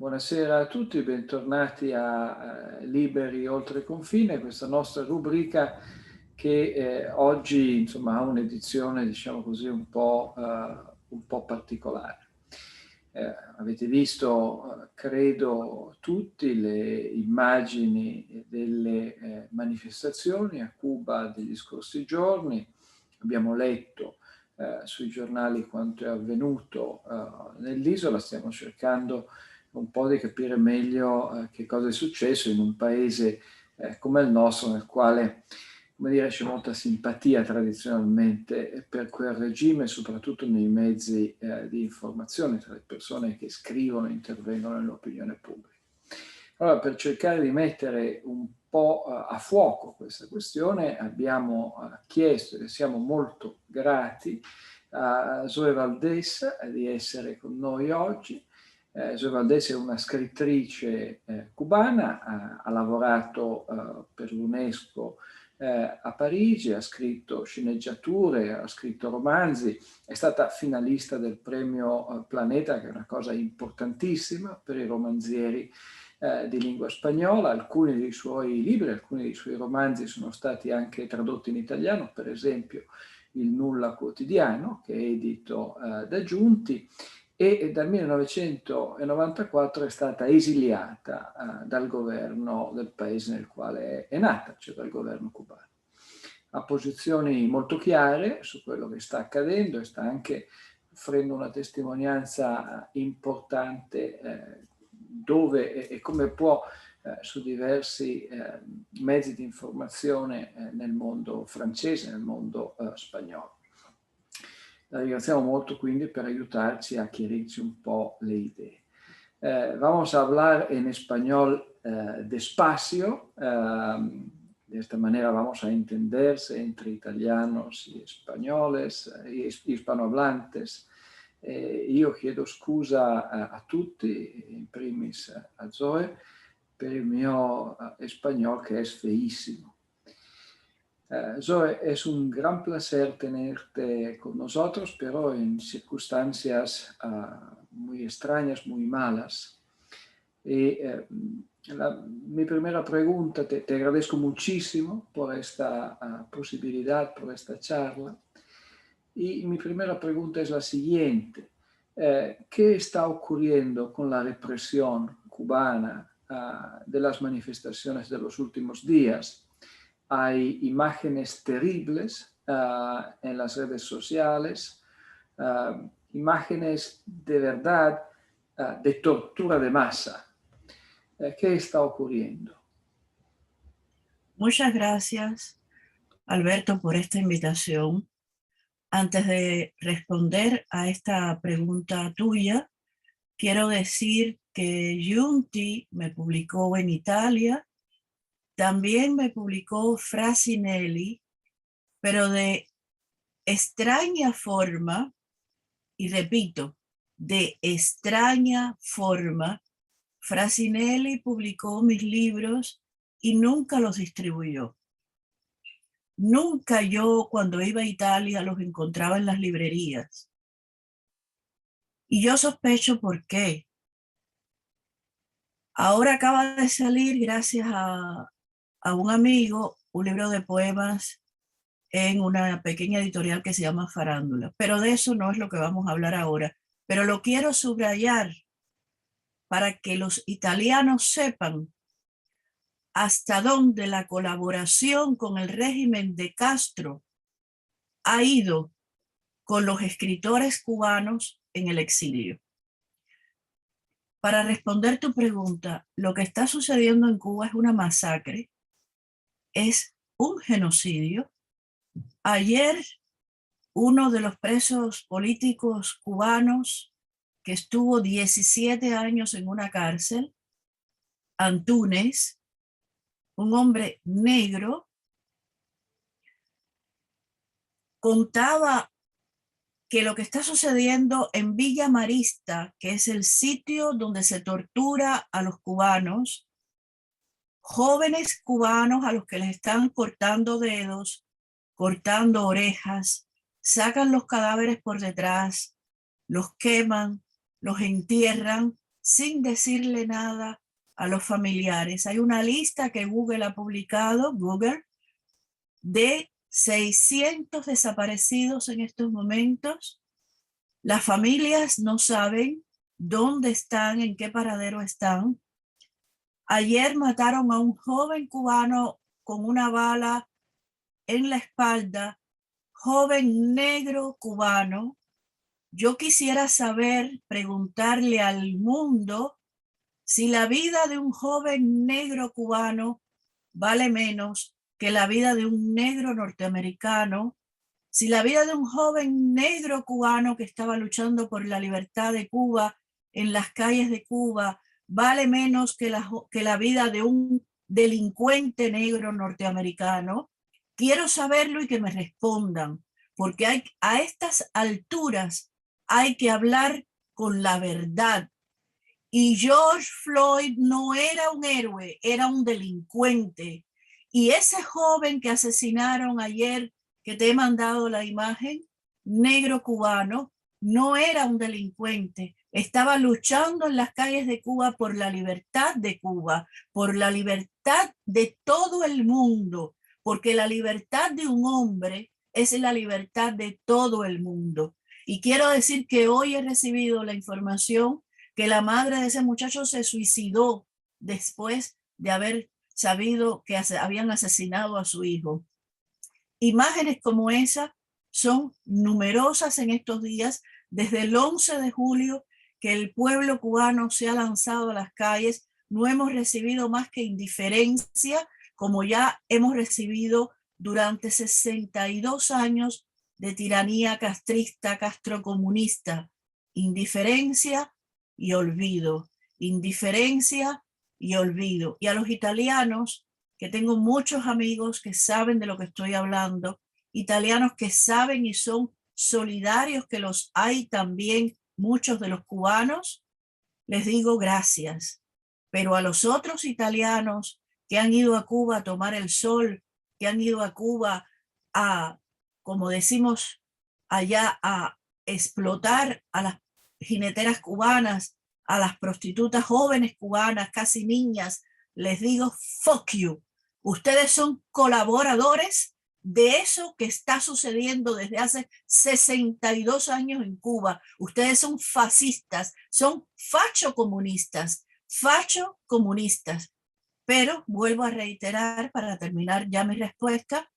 Buonasera a tutti, bentornati a Liberi Oltre Confine, questa nostra rubrica che oggi insomma, ha un'edizione, diciamo così, un po' particolare. Avete visto, credo, tutti le immagini delle manifestazioni a Cuba degli scorsi giorni. Abbiamo letto sui giornali quanto è avvenuto nell'isola, stiamo cercando un po' di capire meglio che cosa è successo in un paese come il nostro, nel quale, come dire, c'è molta simpatia tradizionalmente per quel regime, soprattutto nei mezzi di informazione, tra le persone che scrivono e intervengono nell'opinione pubblica. Allora, per cercare di mettere un po' a fuoco questa questione, abbiamo chiesto, e siamo molto grati, a Zoe Valdés di essere con noi oggi. Zoe Valdés è una scrittrice cubana, ha lavorato per l'UNESCO a Parigi, ha scritto sceneggiature, ha scritto romanzi, è stata finalista del premio Planeta, che è una cosa importantissima per i romanzieri di lingua spagnola. Alcuni dei suoi libri, alcuni dei suoi romanzi sono stati anche tradotti in italiano, per esempio Il Nulla Quotidiano, che è edito da Giunti, e dal 1994 è stata esiliata dal governo del paese nel quale è nata, cioè dal governo cubano. Ha posizioni molto chiare su quello che sta accadendo e sta anche offrendo una testimonianza importante dove e come può su diversi mezzi di informazione nel mondo francese, nel mondo spagnolo. La ringraziamo molto quindi per ayudarci a chiarirci un po' le idee. Vamos a hablar en español despacio, de esta manera vamos a entenderse entre italianos y españoles, hispanohablantes. Io chiedo scusa a tutti, in primis a Zoe, per il mio español que es feísimo. Zoe, es un gran placer tenerte con nosotros, pero en circunstancias muy extrañas, muy malas. Y mi primera pregunta, te agradezco muchísimo por esta posibilidad, por esta charla. Y mi primera pregunta es la siguiente. ¿Qué está ocurriendo con la represión cubana de las manifestaciones de los últimos días? Hay imágenes terribles en las redes sociales, imágenes de verdad de tortura de masa. ¿Qué está ocurriendo? Muchas gracias, Alberto, por esta invitación. Antes de responder a esta pregunta tuya, quiero decir que Giunti me publicó en Italia, también me publicó Frassinelli, pero de extraña forma, y repito, de extraña forma. Frassinelli publicó mis libros y nunca los distribuyó. Nunca yo, cuando iba a Italia, los encontraba en las librerías. Y yo sospecho por qué. Ahora acaba de salir, gracias a un amigo, un libro de poemas en una pequeña editorial que se llama Farándula. Pero de eso no es lo que vamos a hablar ahora. Pero lo quiero subrayar para que los italianos sepan hasta dónde la colaboración con el régimen de Castro ha ido con los escritores cubanos en el exilio. Para responder tu pregunta, lo que está sucediendo en Cuba es una masacre, es un genocidio. Ayer, uno de los presos políticos cubanos que estuvo 17 años en una cárcel, Antúnez, un hombre negro, contaba que lo que está sucediendo en Villa Marista, que es el sitio donde se tortura a los cubanos, jóvenes cubanos a los que les están cortando dedos, cortando orejas, sacan los cadáveres por detrás, los queman, los entierran, sin decirle nada a los familiares. Hay una lista que Google ha publicado, de 600 desaparecidos en estos momentos. Las familias no saben dónde están, en qué paradero están. Ayer mataron a un joven cubano con una bala en la espalda, joven negro cubano. Yo quisiera saber, preguntarle al mundo si la vida de un joven negro cubano vale menos que la vida de un negro norteamericano, si la vida de un joven negro cubano que estaba luchando por la libertad de Cuba en las calles de Cuba vale menos que la vida de un delincuente negro norteamericano. Quiero saberlo y que me respondan, porque a estas alturas hay que hablar con la verdad. Y George Floyd no era un héroe, era un delincuente. Y ese joven que asesinaron ayer, que te he mandado la imagen, negro cubano, no era un delincuente. Estaba luchando en las calles de Cuba por la libertad de Cuba, por la libertad de todo el mundo, porque la libertad de un hombre es la libertad de todo el mundo. Y quiero decir que hoy he recibido la información que la madre de ese muchacho se suicidó después de haber sabido que habían asesinado a su hijo. Imágenes como esa son numerosas en estos días, desde el 11 de julio que el pueblo cubano se ha lanzado a las calles. No hemos recibido más que indiferencia, como ya hemos recibido durante 62 años de tiranía castrista, castrocomunista. Indiferencia y olvido, indiferencia y olvido. Y a los italianos, que tengo muchos amigos que saben de lo que estoy hablando, italianos que saben y son solidarios, que los hay también muchos de los cubanos, les digo gracias. Pero a los otros italianos que han ido a Cuba a tomar el sol, que han ido a Cuba a, como decimos allá, a explotar a las jineteras cubanas, a las prostitutas jóvenes cubanas, casi niñas, les digo, fuck you. Ustedes son colaboradores de eso que está sucediendo desde hace 62 años en Cuba. Ustedes son fascistas, son facho comunistas. Pero vuelvo a reiterar, para terminar ya mi respuesta,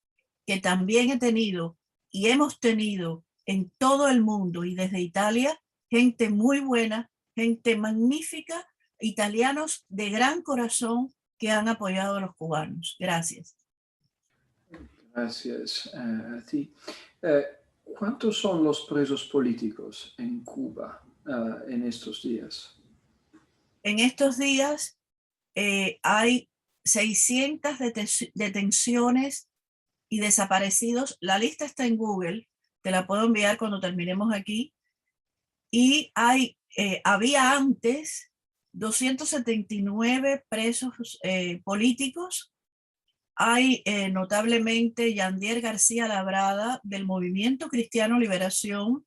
que también he tenido y hemos tenido en todo el mundo y desde Italia gente muy buena, gente magnífica, italianos de gran corazón que han apoyado a los cubanos. Gracias. Gracias a ti. ¿Cuántos son los presos políticos en Cuba en estos días? En estos días hay 600 detenciones y desaparecidos. La lista está en Google, te la puedo enviar cuando terminemos aquí. Y había antes 279 presos políticos. Hay notablemente Yandier García Labrada del Movimiento Cristiano Liberación,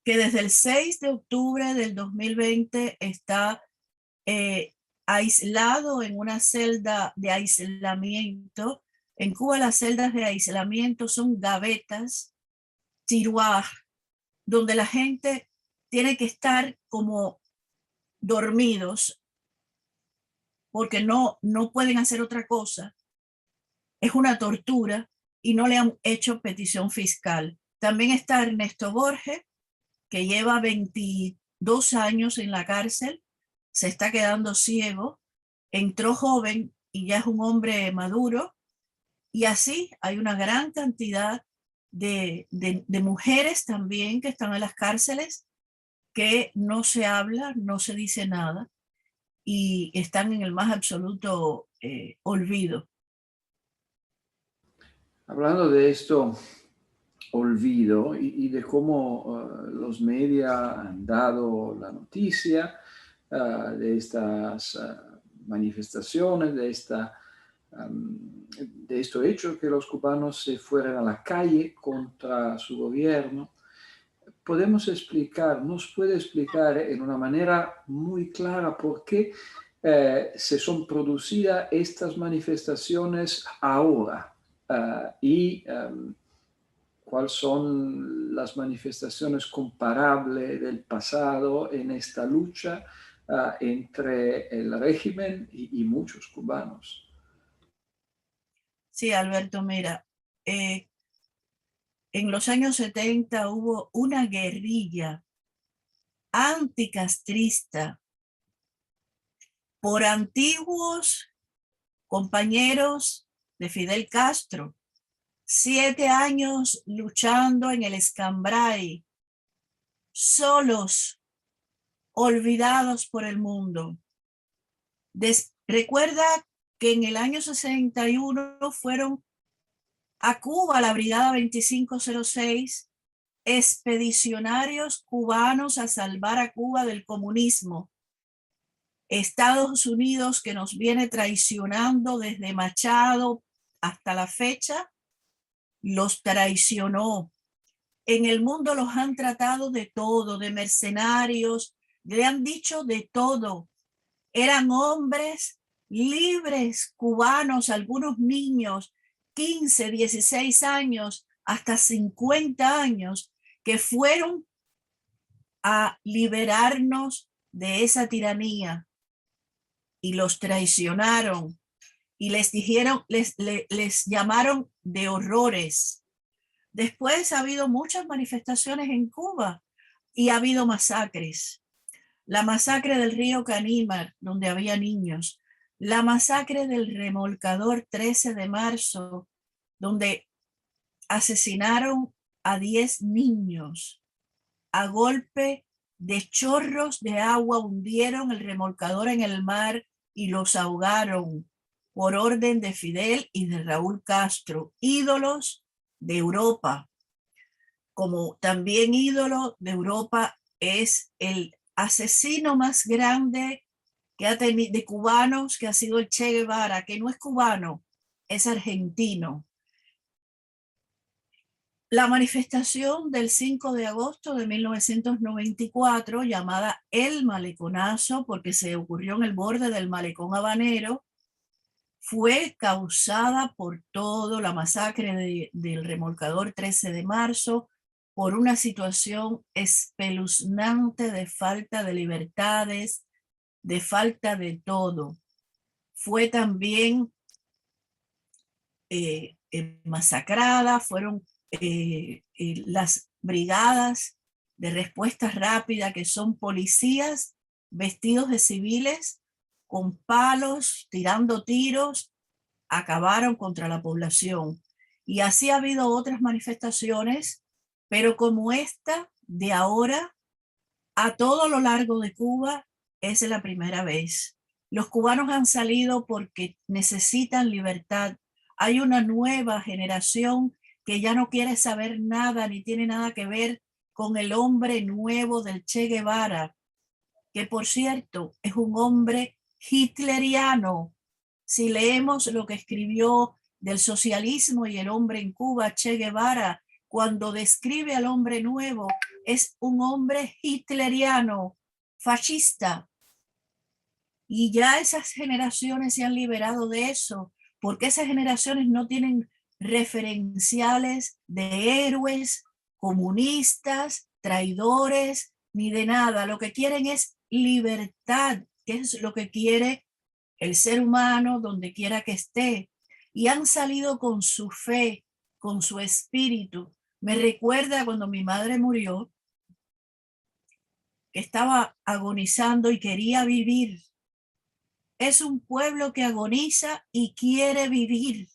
que desde el 6 de octubre del 2020 está aislado en una celda de aislamiento. En Cuba las celdas de aislamiento son gavetas, tiroir, donde la gente tiene que estar como dormidos porque no pueden hacer otra cosa. Es una tortura y no le han hecho petición fiscal. También está Ernesto Borges, que lleva 22 años en la cárcel, se está quedando ciego, entró joven y ya es un hombre maduro. Y así hay una gran cantidad de mujeres también que están en las cárceles, que no se habla, no se dice nada y están en el más absoluto olvido. Hablando de esto, olvido y de cómo los medios han dado la noticia de estas manifestaciones, de estos hechos, que los cubanos se fueran a la calle contra su gobierno. nos puede explicar en una manera muy clara por qué se son producidas estas manifestaciones ahora y cuáles son las manifestaciones comparables del pasado en esta lucha entre el régimen y muchos cubanos. Sí, Alberto, mira, en los años 70 hubo una guerrilla anticastrista por antiguos compañeros de Fidel Castro, 7 años luchando en el Escambray, solos, olvidados por el mundo. Recuerda que en el año 61 fueron a Cuba la Brigada 2506, expedicionarios cubanos a salvar a Cuba del comunismo. Estados Unidos, que nos viene traicionando desde Machado hasta la fecha, los traicionó. En el mundo los han tratado de todo, de mercenarios, le han dicho de todo. Eran hombres libres, cubanos, algunos niños, 15, 16 años, hasta 50 años, que fueron a liberarnos de esa tiranía y los traicionaron y les dijeron, les llamaron de horrores. Después ha habido muchas manifestaciones en Cuba y ha habido masacres. La masacre del río Canímar, donde había niños. La masacre del remolcador 13 de marzo, donde asesinaron a 10 niños. A golpe de chorros de agua hundieron el remolcador en el mar y los ahogaron por orden de Fidel y de Raúl Castro, ídolos de Europa. Como también ídolo de Europa es el asesino más grande que ha tenido de cubanos, que ha sido el Che Guevara, que no es cubano, es argentino. La manifestación del 5 de agosto de 1994, llamada El Maleconazo, porque se ocurrió en el borde del Malecón Habanero, fue causada por todo, la masacre del remolcador 13 de marzo, por una situación espeluznante de falta de libertades, de falta de todo. Fue también masacrada, fueron las brigadas de respuesta rápida, que son policías vestidos de civiles con palos, tirando tiros, acabaron contra la población. Y así ha habido otras manifestaciones, pero como esta de ahora, a todo lo largo de Cuba, es la primera vez. Los cubanos han salido porque necesitan libertad. Hay una nueva generación que ya no quiere saber nada ni tiene nada que ver con el hombre nuevo del Che Guevara, que por cierto es un hombre hitleriano. Si leemos lo que escribió del socialismo y el hombre en Cuba, Che Guevara, cuando describe al hombre nuevo, es un hombre hitleriano, fascista. Y ya esas generaciones se han liberado de eso, porque esas generaciones no tienen referenciales de héroes, comunistas, traidores, ni de nada. Lo que quieren es libertad, que es lo que quiere el ser humano donde quiera que esté. Y han salido con su fe, con su espíritu. Me recuerda cuando mi madre murió, que estaba agonizando y quería vivir. Es un pueblo que agoniza y quiere vivir.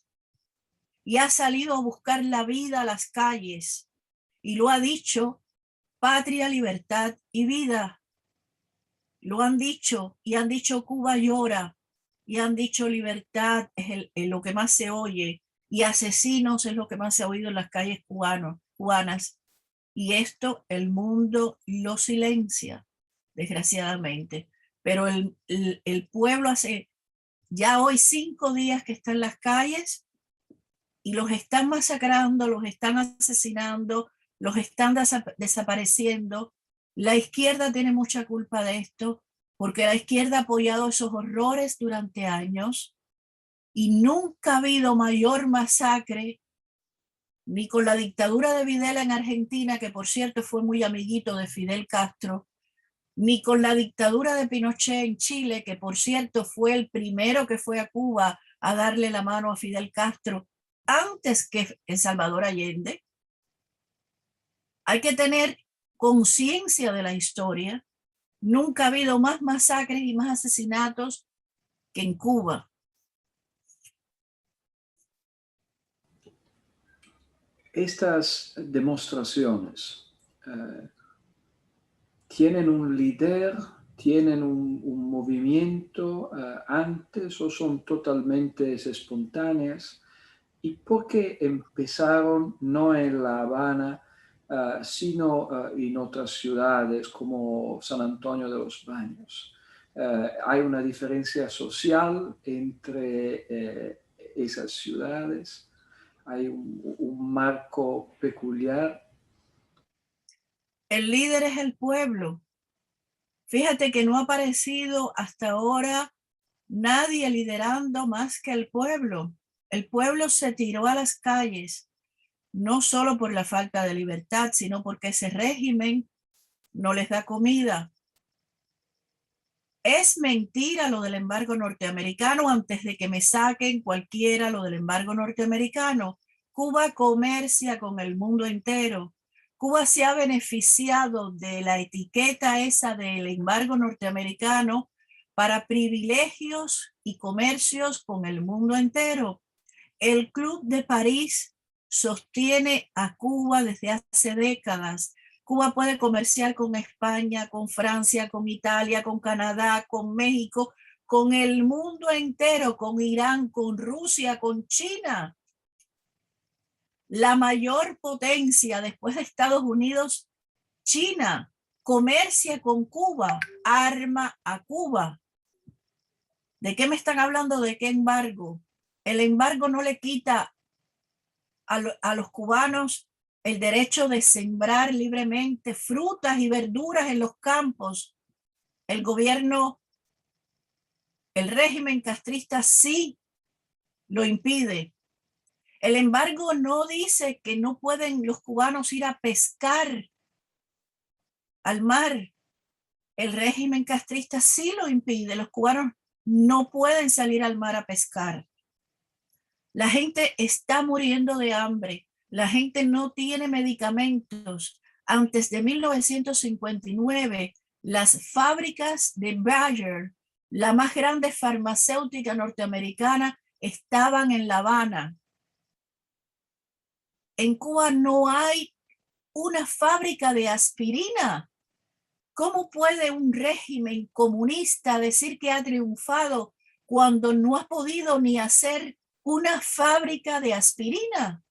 Y ha salido a buscar la vida a las calles. Y lo ha dicho: patria, libertad y vida. Lo han dicho, y han dicho Cuba llora, y han dicho libertad es lo que más se oye, y asesinos es lo que más se ha oído en las calles cubanas. Y esto el mundo lo silencia, desgraciadamente. Pero el pueblo hace ya hoy 5 días que está en las calles y los están masacrando, los están asesinando, los están desapareciendo. La izquierda tiene mucha culpa de esto, porque la izquierda ha apoyado esos horrores durante años y nunca ha habido mayor masacre, ni con la dictadura de Videla en Argentina, que por cierto fue muy amiguito de Fidel Castro, ni con la dictadura de Pinochet en Chile, que por cierto fue el primero que fue a Cuba a darle la mano a Fidel Castro antes que Salvador Allende. Hay que tener conciencia de la historia. Nunca ha habido más masacres y más asesinatos que en Cuba. Estas demostraciones tienen un líder, tienen un movimiento antes o son totalmente espontáneas. ¿Y por qué empezaron no en La Habana, sino en otras ciudades como San Antonio de los Baños? ¿Hay una diferencia social entre esas ciudades? ¿Hay un marco peculiar? El líder es el pueblo. Fíjate que no ha aparecido hasta ahora nadie liderando más que el pueblo. El pueblo se tiró a las calles, no solo por la falta de libertad, sino porque ese régimen no les da comida. Es mentira lo del embargo norteamericano. Antes de que me saquen cualquiera lo del embargo norteamericano, Cuba comercia con el mundo entero. Cuba se ha beneficiado de la etiqueta esa del embargo norteamericano para privilegios y comercios con el mundo entero. El Club de París sostiene a Cuba desde hace décadas. Cuba puede comerciar con España, con Francia, con Italia, con Canadá, con México, con el mundo entero, con Irán, con Rusia, con China. La mayor potencia después de Estados Unidos, China, comercia con Cuba, arma a Cuba. ¿De qué me están hablando? ¿De qué embargo? El embargo no le quita a los cubanos el derecho de sembrar libremente frutas y verduras en los campos. El gobierno, el régimen castrista sí lo impide. El embargo no dice que no pueden los cubanos ir a pescar al mar. El régimen castrista sí lo impide. Los cubanos no pueden salir al mar a pescar. La gente está muriendo de hambre. La gente no tiene medicamentos. Antes de 1959, las fábricas de Bayer, la más grande farmacéutica norteamericana, estaban en La Habana. En Cuba no hay una fábrica de aspirina. ¿Cómo puede un régimen comunista decir que ha triunfado cuando no ha podido ni hacer una fábrica de aspirina?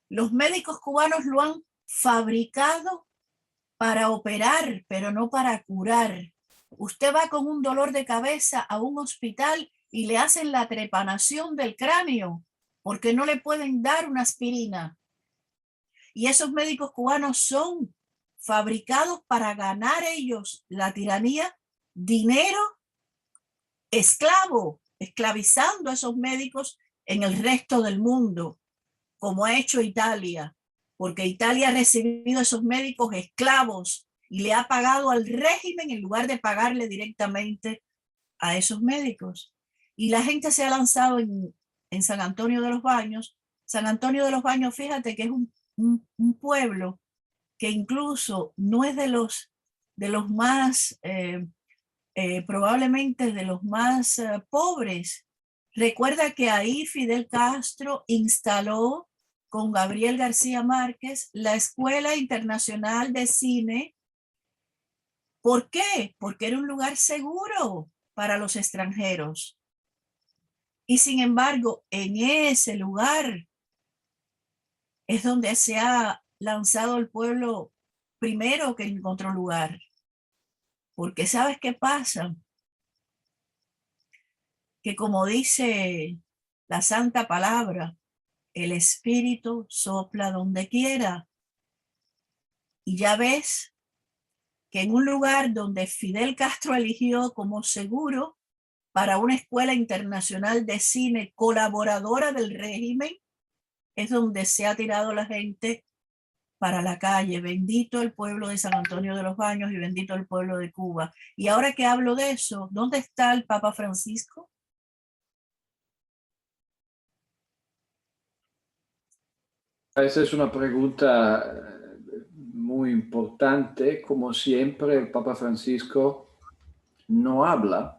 Los médicos cubanos lo han fabricado para operar, pero no para curar. Usted va con un dolor de cabeza a un hospital y le hacen la trepanación del cráneo porque no le pueden dar una aspirina. Y esos médicos cubanos son fabricados para ganar ellos la tiranía, dinero, esclavizando a esos médicos en el resto del mundo, como ha hecho Italia, porque Italia ha recibido a esos médicos esclavos y le ha pagado al régimen en lugar de pagarle directamente a esos médicos. Y la gente se ha lanzado en San Antonio de los Baños. San Antonio de los Baños, fíjate que es un pueblo que incluso no es de los más, probablemente de los más pobres. Recuerda que ahí Fidel Castro instaló con Gabriel García Márquez la Escuela Internacional de Cine. ¿Por qué? Porque era un lugar seguro para los extranjeros. Y sin embargo, en ese lugar es donde se ha lanzado el pueblo primero que encontró lugar. Porque ¿sabes qué pasa? Que como dice la santa palabra, el espíritu sopla donde quiera. Y ya ves que en un lugar donde Fidel Castro eligió como seguro para una escuela internacional de cine colaboradora del régimen, es donde se ha tirado la gente para la calle. Bendito el pueblo de San Antonio de los Baños y bendito el pueblo de Cuba. Y ahora que hablo de eso, ¿dónde está el Papa Francisco? Esa es una pregunta muy importante. Como siempre, el Papa Francisco no habla.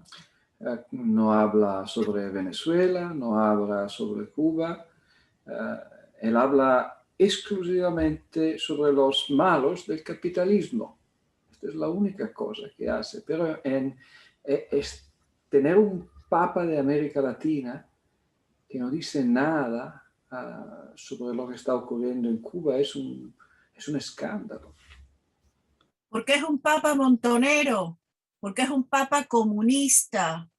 No habla sobre Venezuela, no habla sobre Cuba. Él habla exclusivamente sobre los malos del capitalismo. Esta es la única cosa que hace. Pero es tener un Papa de América Latina que no dice nada sobre lo que está ocurriendo en Cuba es un escándalo. Porque es un Papa montonero, porque es un Papa comunista.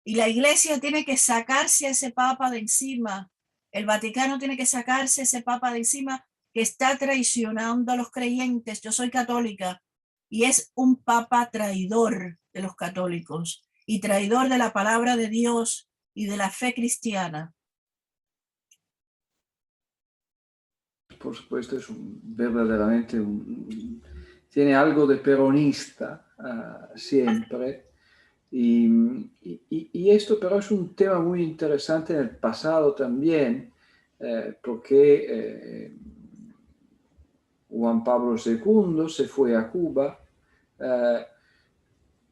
Y la Iglesia tiene que sacarse a ese Papa de encima. El Vaticano tiene que sacarse a ese Papa de encima que está traicionando a los creyentes. Yo soy católica y es un Papa traidor de los católicos y traidor de la palabra de Dios y de la fe cristiana. Por supuesto, es verdaderamente tiene algo de peronista siempre. Y esto pero es un tema muy interesante en el pasado también, porque Juan Pablo II se fue a Cuba.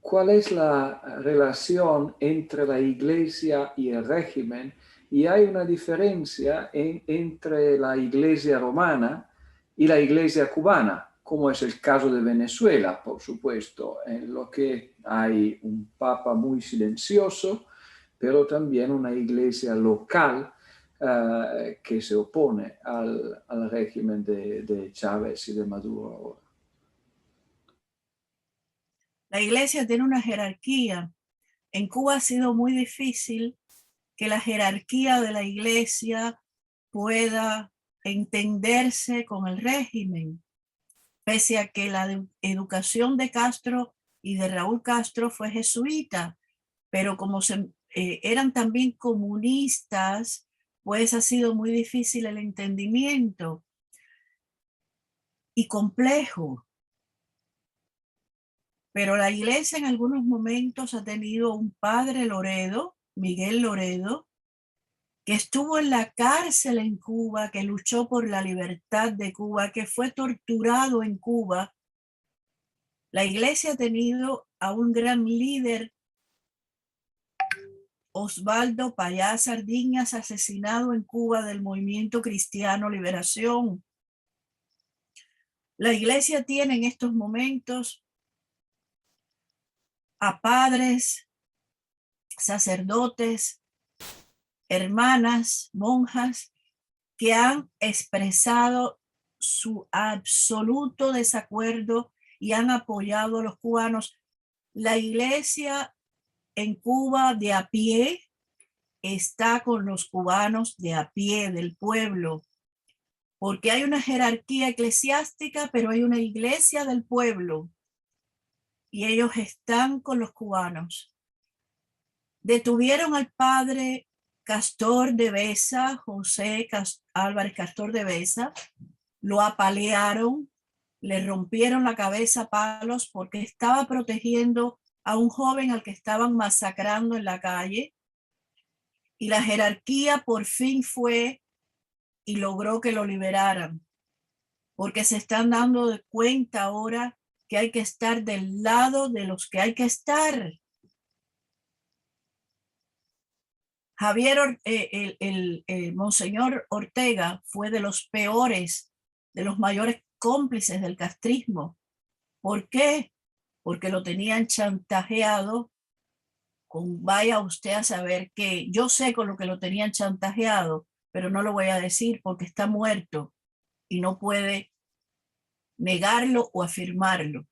¿Cuál es la relación entre la Iglesia y el régimen? Y hay una diferencia entre la Iglesia romana y la Iglesia cubana, como es el caso de Venezuela, por supuesto, en lo que hay un papa muy silencioso, pero también una iglesia local que se opone al régimen de Chávez y de Maduro ahora. La Iglesia tiene una jerarquía. En Cuba ha sido muy difícil que la jerarquía de la Iglesia pueda entenderse con el régimen, pese a que la educación de Castro y de Raúl Castro fue jesuita, pero como eran también comunistas, pues ha sido muy difícil el entendimiento y complejo. Pero la Iglesia en algunos momentos ha tenido un padre Loredo, Miguel Loredo, que estuvo en la cárcel en Cuba, que luchó por la libertad de Cuba, que fue torturado en Cuba. La Iglesia ha tenido a un gran líder, Osvaldo Payá Sardiñas, asesinado en Cuba del Movimiento Cristiano Liberación. La Iglesia tiene en estos momentos a padres, sacerdotes, hermanas, monjas, que han expresado su absoluto desacuerdo y han apoyado a los cubanos. La Iglesia en Cuba de a pie está con los cubanos de a pie, del pueblo, porque hay una jerarquía eclesiástica, pero hay una iglesia del pueblo y ellos están con los cubanos. Detuvieron al padre Castor de Besa, José Álvarez Castor de Besa, lo apalearon, le rompieron la cabeza a palos porque estaba protegiendo a un joven al que estaban masacrando en la calle. Y la jerarquía por fin fue y logró que lo liberaran, porque se están dando cuenta ahora que hay que estar del lado de los que hay que estar. Javier, el Monseñor Ortega fue de los peores, de los mayores cómplices del castrismo. ¿Por qué? Porque lo tenían chantajeado con, vaya usted a saber que yo sé con lo que lo tenían chantajeado, pero no lo voy a decir porque está muerto y no puede negarlo o afirmarlo.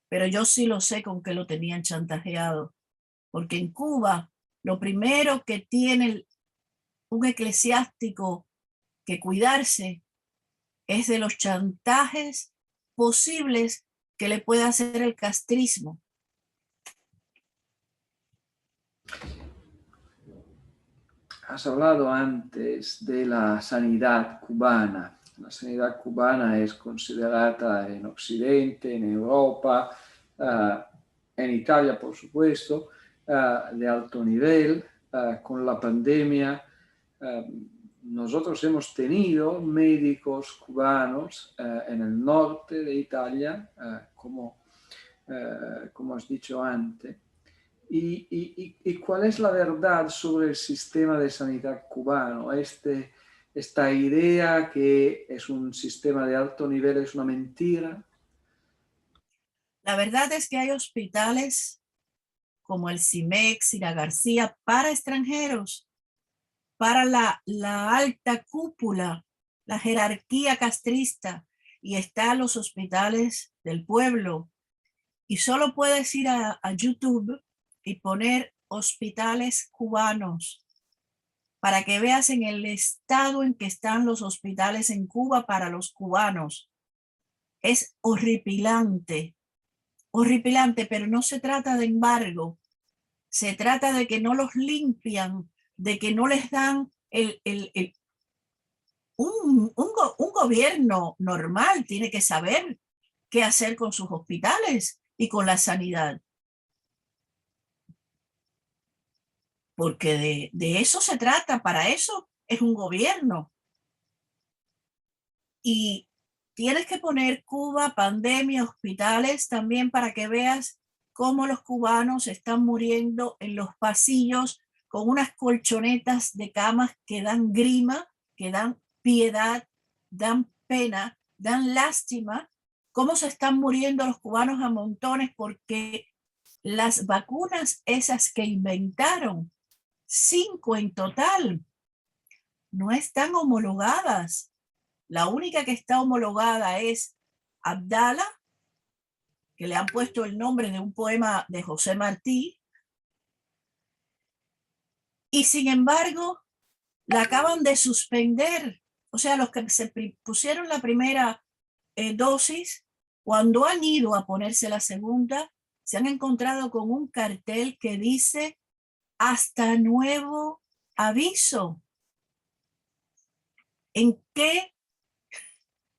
Pero yo sí lo sé con que lo tenían chantajeado, porque en Cuba lo primero que tiene un eclesiástico que cuidarse es de los chantajes posibles que le pueda hacer el castrismo. Has hablado antes de la sanidad cubana. La sanidad cubana es considerada en Occidente, en Europa, en Italia, por supuesto, de alto nivel. Con la pandemia, nosotros hemos tenido médicos cubanos en el norte de Italia, como has dicho antes. ¿Y cuál es la verdad sobre el sistema de sanidad cubano? Esta idea que es un sistema de alto nivel es una mentira. La verdad es que hay hospitales como el CIMEX y la García para extranjeros, para la alta cúpula, la jerarquía castrista, y están los hospitales del pueblo. Y solo puedes ir a YouTube y poner hospitales cubanos para que veas en el estado en que están los hospitales en Cuba para los cubanos. Es horripilante, horripilante, pero no se trata de embargo, se trata de que no los limpian, de que no les dan un gobierno normal tiene que saber qué hacer con sus hospitales y con la sanidad. Porque de eso se trata, para eso es un gobierno. Y tienes que poner Cuba, pandemia, hospitales también para que veas cómo los cubanos están muriendo en los pasillos con unas colchonetas de camas que dan grima, que dan piedad, dan pena, dan lástima, cómo se están muriendo los cubanos a montones porque las vacunas esas que inventaron, 5 en total, no están homologadas. La única que está homologada es Abdala, que le han puesto el nombre de un poema de José Martí, y sin embargo la acaban de suspender. O sea, los que se pusieron la primera dosis, cuando han ido a ponerse la segunda, se han encontrado con un cartel que dice hasta nuevo aviso. ¿En qué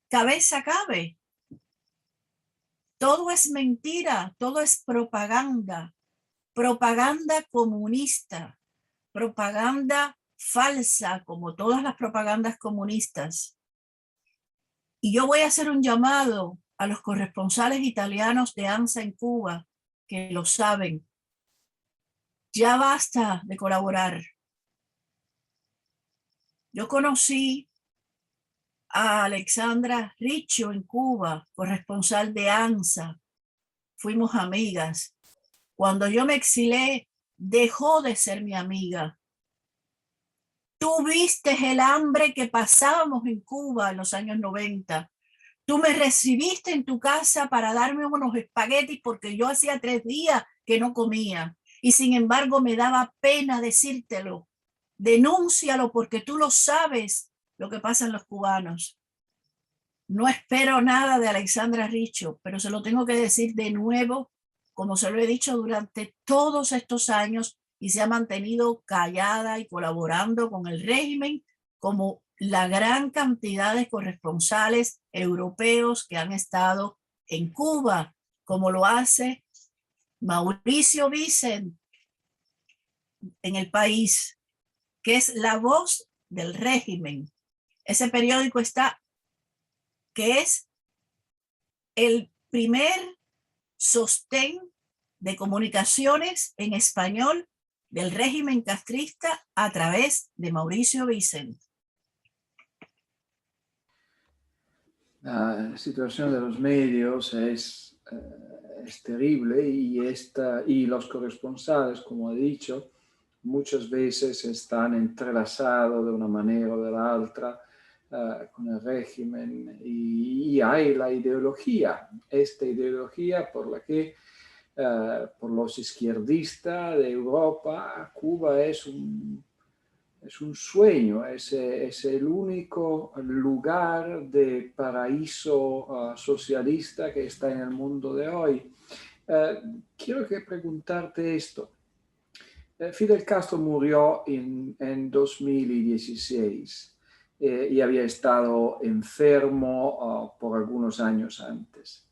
cabeza cabe? Todo es mentira, todo es propaganda, propaganda comunista, propaganda falsa, como todas las propagandas comunistas. Y yo voy a hacer un llamado a los corresponsales italianos de ANSA en Cuba, que lo saben. Ya basta de colaborar. Yo conocí a Alexandra Riccio en Cuba, corresponsal de ANSA. Fuimos amigas. Cuando yo me exilé, dejó de ser mi amiga. Tú viste el hambre que pasábamos en Cuba en los años 90. Tú me recibiste en tu casa para darme unos espaguetis porque yo hacía 3 días que no comía. Y sin embargo me daba pena decírtelo. Denúncialo porque tú lo sabes lo que pasa en los cubanos. No espero nada de Alexandra Riccio, pero se lo tengo que decir de nuevo, como se lo he dicho durante todos estos años, y se ha mantenido callada y colaborando con el régimen como la gran cantidad de corresponsales europeos que han estado en Cuba, como lo hace Mauricio Vicent en El País, que es la voz del régimen. Ese periódico está, que es el primer sostén de comunicaciones en español del régimen castrista a través de Mauricio Vicent. La situación de los medios es terrible y los corresponsales, como he dicho, muchas veces están entrelazados de una manera o de la otra con el régimen y hay la ideología, esta ideología por la que por los izquierdistas de Europa, Cuba es un es un sueño, es el único lugar de paraíso socialista que está en el mundo de hoy. Quiero preguntarte esto. Fidel Castro murió en 2016 y había estado enfermo por algunos años antes.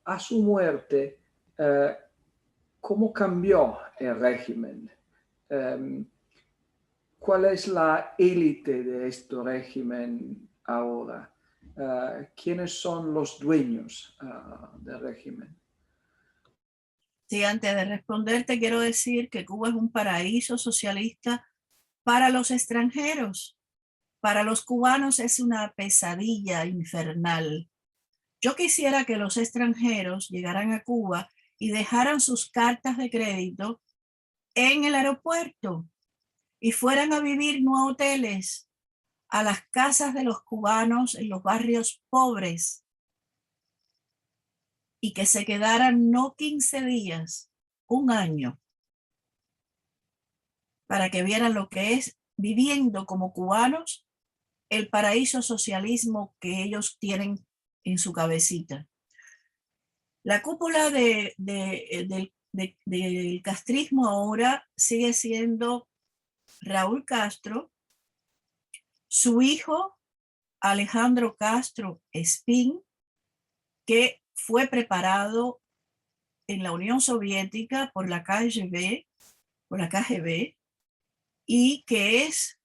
A su muerte, ¿cómo cambió el régimen? ¿Cuál es la élite de este régimen ahora? ¿Quiénes son los dueños del régimen? Sí, antes de responderte, quiero decir que Cuba es un paraíso socialista para los extranjeros. Para los cubanos es una pesadilla infernal. Yo quisiera que los extranjeros llegaran a Cuba y dejaran sus cartas de crédito en el aeropuerto y fueran a vivir no a hoteles, a las casas de los cubanos en los barrios pobres y que se quedaran no 15 días, un año, para que vieran lo que es viviendo como cubanos el paraíso socialismo que ellos tienen en su cabecita. La cúpula del castrismo ahora sigue siendo Raúl Castro, su hijo Alejandro Castro Espín, que fue preparado en la Unión Soviética por la KGB, y que es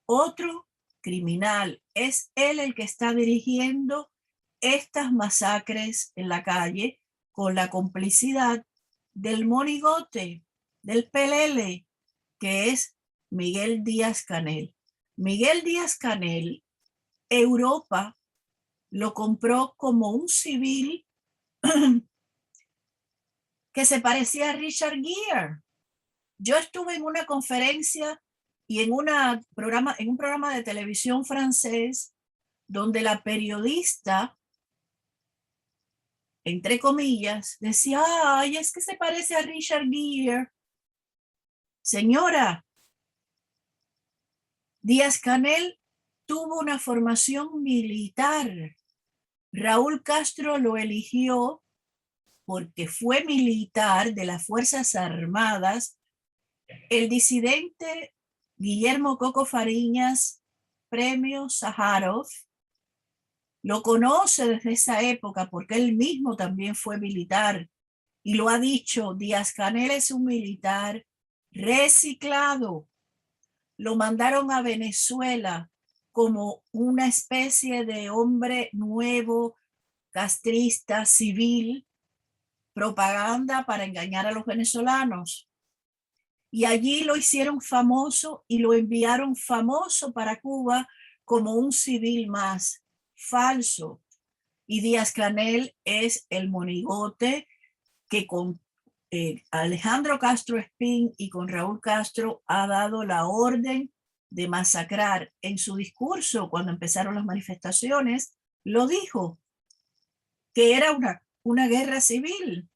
otro criminal. Es él el que está dirigiendo estas masacres en la calle con la complicidad del monigote, del pelele, que es Miguel Díaz-Canel. Miguel Díaz-Canel, Europa lo compró como un civil que se parecía a Richard Gere. Yo estuve en una conferencia y en un programa de televisión francés donde la periodista, entre comillas, decía, ay, es que se parece a Richard Gere. Señora, Díaz-Canel tuvo una formación militar. Raúl Castro lo eligió porque fue militar de las Fuerzas Armadas. El disidente Guillermo Coco Fariñas, premio Sájarov, lo conoce desde esa época porque él mismo también fue militar y lo ha dicho, Díaz-Canel es un militar reciclado. Lo mandaron a Venezuela como una especie de hombre nuevo, castrista, civil, propaganda para engañar a los venezolanos. Y allí lo hicieron famoso y lo enviaron famoso para Cuba como un civil más falso. Y Díaz-Canel es el monigote que con Alejandro Castro Espín y con Raúl Castro ha dado la orden de masacrar. En su discurso, cuando empezaron las manifestaciones, lo dijo, que era una guerra civil.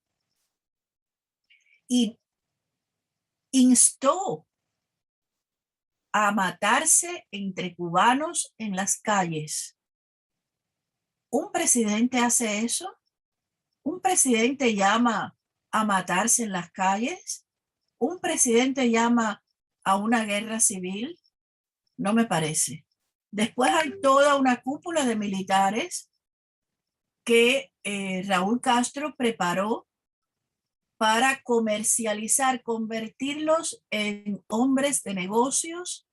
Y instó a matarse entre cubanos en las calles. ¿Un presidente hace eso? ¿Un presidente llama a matarse en las calles? ¿Un presidente llama a una guerra civil? No me parece. Después hay toda una cúpula de militares que Raúl Castro preparó para comercializar, convertirlos en hombres de negocios,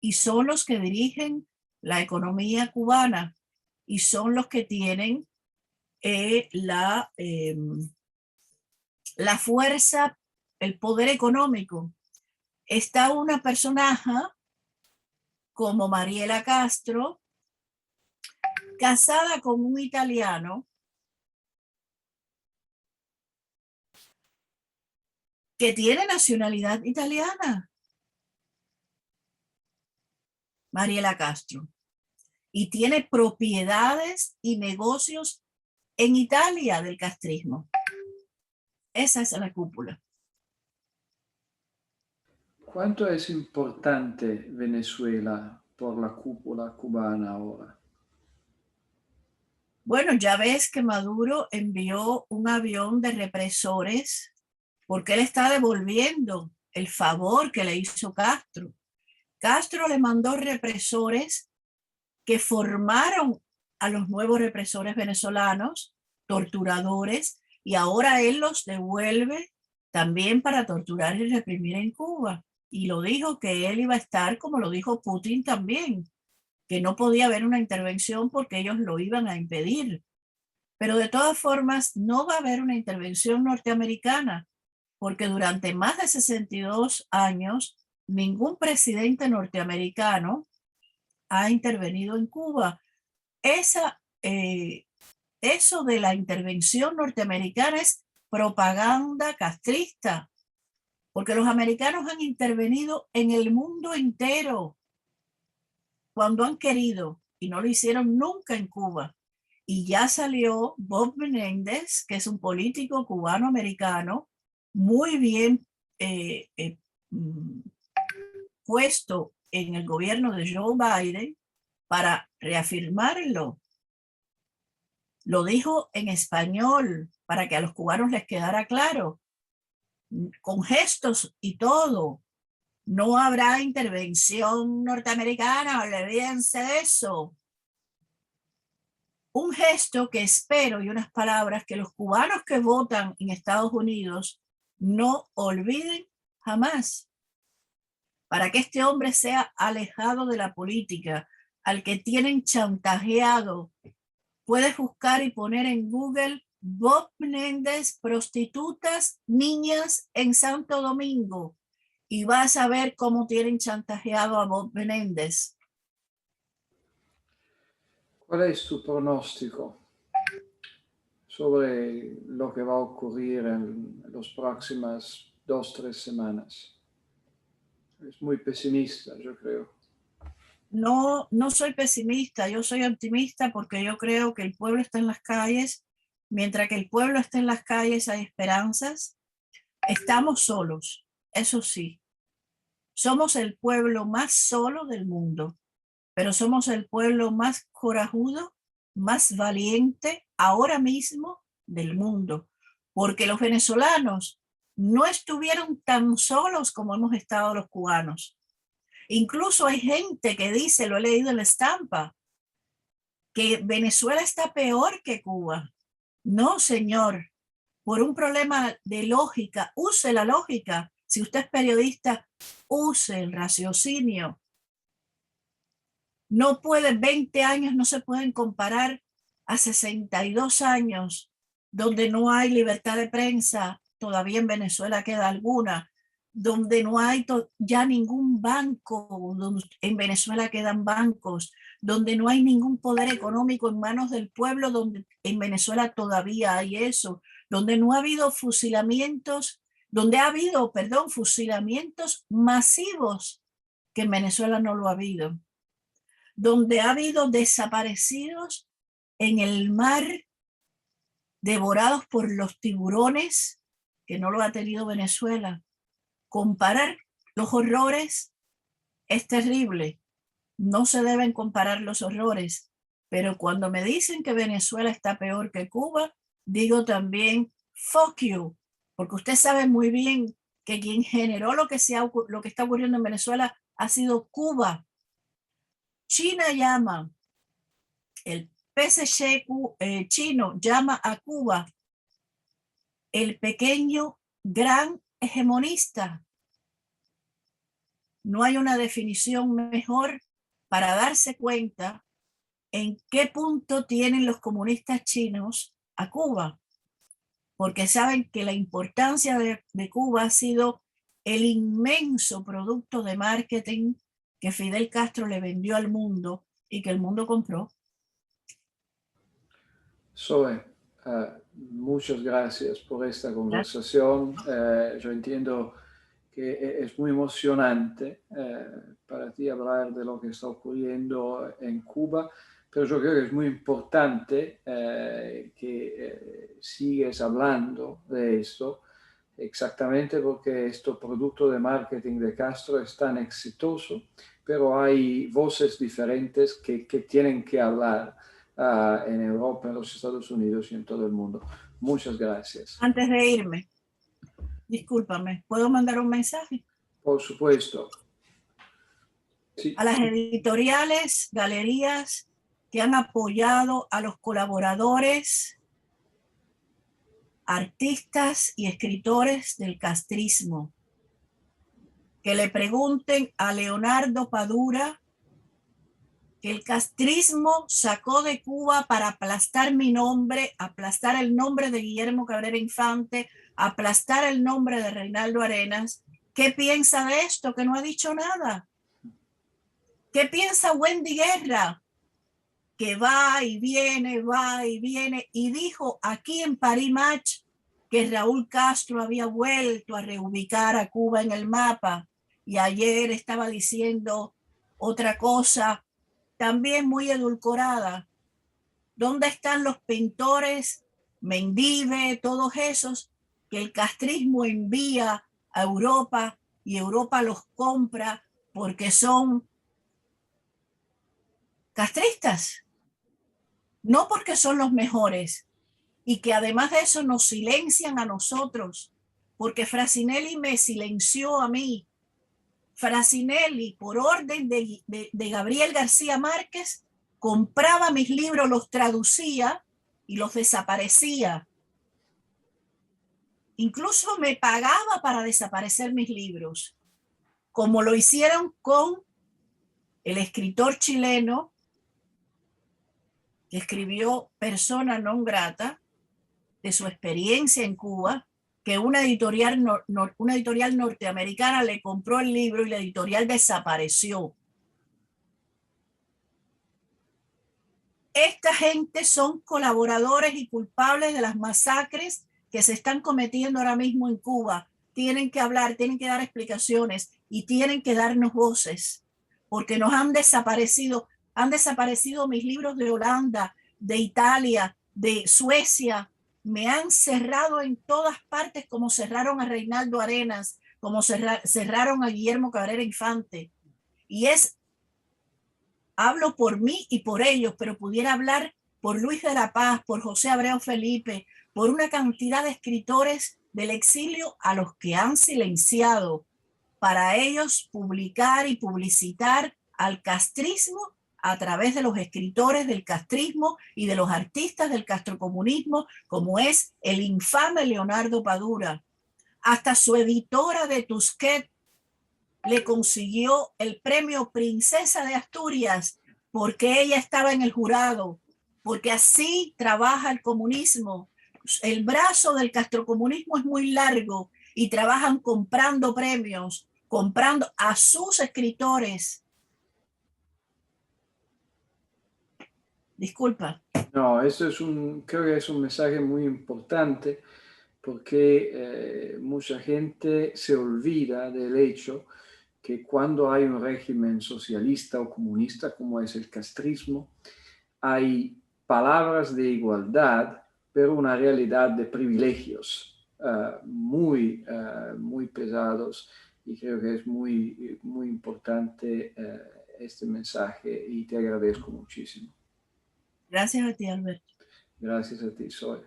y son los que dirigen la economía cubana y son los que tienen la fuerza, el poder económico. Está una personaje como Mariela Castro, casada con un italiano que tiene nacionalidad italiana, Mariela Castro, y tiene propiedades y negocios en Italia del castrismo. Esa es la cúpula. ¿Cuánto es importante Venezuela por la cúpula cubana ahora? Bueno, ya ves que Maduro envió un avión de represores porque él está devolviendo el favor que le hizo Castro. Castro le mandó represores que formaron a los nuevos represores venezolanos, torturadores, y ahora él los devuelve también para torturar y reprimir en Cuba. Y lo dijo que él iba a estar, como lo dijo Putin también, que no podía haber una intervención porque ellos lo iban a impedir. Pero de todas formas, no va a haber una intervención norteamericana, porque durante más de 62 años, ningún presidente norteamericano ha intervenido en Cuba. Esa, eso de la intervención norteamericana es propaganda castrista, porque los americanos han intervenido en el mundo entero cuando han querido y no lo hicieron nunca en Cuba. Y ya salió Bob Menéndez, que es un político cubano-americano muy bien eh, eh, puesto en el gobierno de Joe Biden para reafirmarlo. Lo dijo en español para que a los cubanos les quedara claro, con gestos y todo. No habrá intervención norteamericana, olvídense de eso. Un gesto que espero y unas palabras que los cubanos que votan en Estados Unidos no olviden jamás, para que este hombre sea alejado de la política, al que tienen chantajeado. Puedes buscar y poner en Google Bob Menéndez, prostitutas, niñas en Santo Domingo, y vas a ver cómo tienen chantajeado a Bob Menéndez. ¿Cuál es tu pronóstico sobre lo que va a ocurrir en las próximas 2, 3 semanas? Es muy pesimista, yo creo. No, no soy pesimista, yo soy optimista porque yo creo que el pueblo está en las calles. Mientras que el pueblo está en las calles hay esperanzas. Estamos solos, eso sí. Somos el pueblo más solo del mundo, pero somos el pueblo más corajudo, más valiente ahora mismo del mundo, porque los venezolanos no estuvieron tan solos como hemos estado los cubanos. Incluso hay gente que dice, lo he leído en la estampa, que Venezuela está peor que Cuba. No, señor, por un problema de lógica, use la lógica. Si usted es periodista, use el raciocinio. No puede, 20 años no se pueden comparar a 62 años, donde no hay libertad de prensa, todavía en Venezuela queda alguna, donde no hay ya ningún banco, donde en Venezuela quedan bancos, donde no hay ningún poder económico en manos del pueblo, donde en Venezuela todavía hay eso, donde no ha habido fusilamientos, donde ha habido, perdón, fusilamientos masivos, que en Venezuela no lo ha habido, donde ha habido desaparecidos en el mar, devorados por los tiburones, que no lo ha tenido Venezuela. Comparar los horrores es terrible. No se deben comparar los horrores, pero cuando me dicen que Venezuela está peor que Cuba, digo también, fuck you, porque usted sabe muy bien que quien generó lo que está ocurriendo en Venezuela ha sido Cuba. China llama, el PSG chino llama a Cuba el pequeño gran hegemonista. No hay una definición mejor para darse cuenta en qué punto tienen los comunistas chinos a Cuba, porque saben que la importancia de Cuba ha sido el inmenso producto de marketing que Fidel Castro le vendió al mundo y que el mundo compró. Zoe, muchas gracias por esta conversación. Yo entiendo que es muy emocionante para ti hablar de lo que está ocurriendo en Cuba, pero yo creo que es muy importante que sigues hablando de esto, exactamente porque este producto de marketing de Castro es tan exitoso, pero hay voces diferentes que tienen que hablar en Europa, en los Estados Unidos y en todo el mundo. Muchas gracias. Antes de irme, discúlpame, ¿puedo mandar un mensaje? Por supuesto. Sí. A las editoriales, galerías que han apoyado a los colaboradores, artistas y escritores del castrismo. Que le pregunten a Leonardo Padura que el castrismo sacó de Cuba para aplastar mi nombre, aplastar el nombre de Guillermo Cabrera Infante, aplastar el nombre de Reinaldo Arenas. ¿Qué piensa de esto? Que no ha dicho nada. ¿Qué piensa Wendy Guerra? Que va y viene, y dijo aquí en Paris Match que Raúl Castro había vuelto a reubicar a Cuba en el mapa, y ayer estaba diciendo otra cosa también muy edulcorada. ¿Dónde están los pintores Mendive, todos esos que el castrismo envía a Europa y Europa los compra porque son castristas? No porque son los mejores, y que además de eso nos silencian a nosotros, porque Frassinelli me silenció a mí. Frassinelli, por orden de Gabriel García Márquez, compraba mis libros, los traducía y los desaparecía. Incluso me pagaba para desaparecer mis libros, como lo hicieron con el escritor chileno que escribió Persona non grata, de su experiencia en Cuba, que una editorial norteamericana le compró el libro y la editorial desapareció. Esta gente son colaboradores y culpables de las masacres que se están cometiendo ahora mismo en Cuba. Tienen que hablar, tienen que dar explicaciones y tienen que darnos voces, porque nos han desaparecido mis libros de Holanda, de Italia, de Suecia. Me han cerrado en todas partes, como cerraron a Reinaldo Arenas, como cerraron a Guillermo Cabrera Infante. Y hablo por mí y por ellos, pero pudiera hablar por Luis de la Paz, por José Abreu Felipe, por una cantidad de escritores del exilio a los que han silenciado, para ellos publicar y publicitar al castrismo a través de los escritores del castrismo y de los artistas del castrocomunismo, como es el infame Leonardo Padura. Hasta su editora de Tusquets le consiguió el premio Princesa de Asturias porque ella estaba en el jurado, porque así trabaja el comunismo. El brazo del castrocomunismo es muy largo y trabajan comprando premios, comprando a sus escritores. Disculpa. No, eso creo que es un mensaje muy importante porque mucha gente se olvida del hecho que cuando hay un régimen socialista o comunista como es el castrismo, hay palabras de igualdad, pero una realidad de privilegios muy pesados, y creo que es muy importante este mensaje y te agradezco muchísimo. Gracias a ti, Alberto. Gracias a ti, Zoe.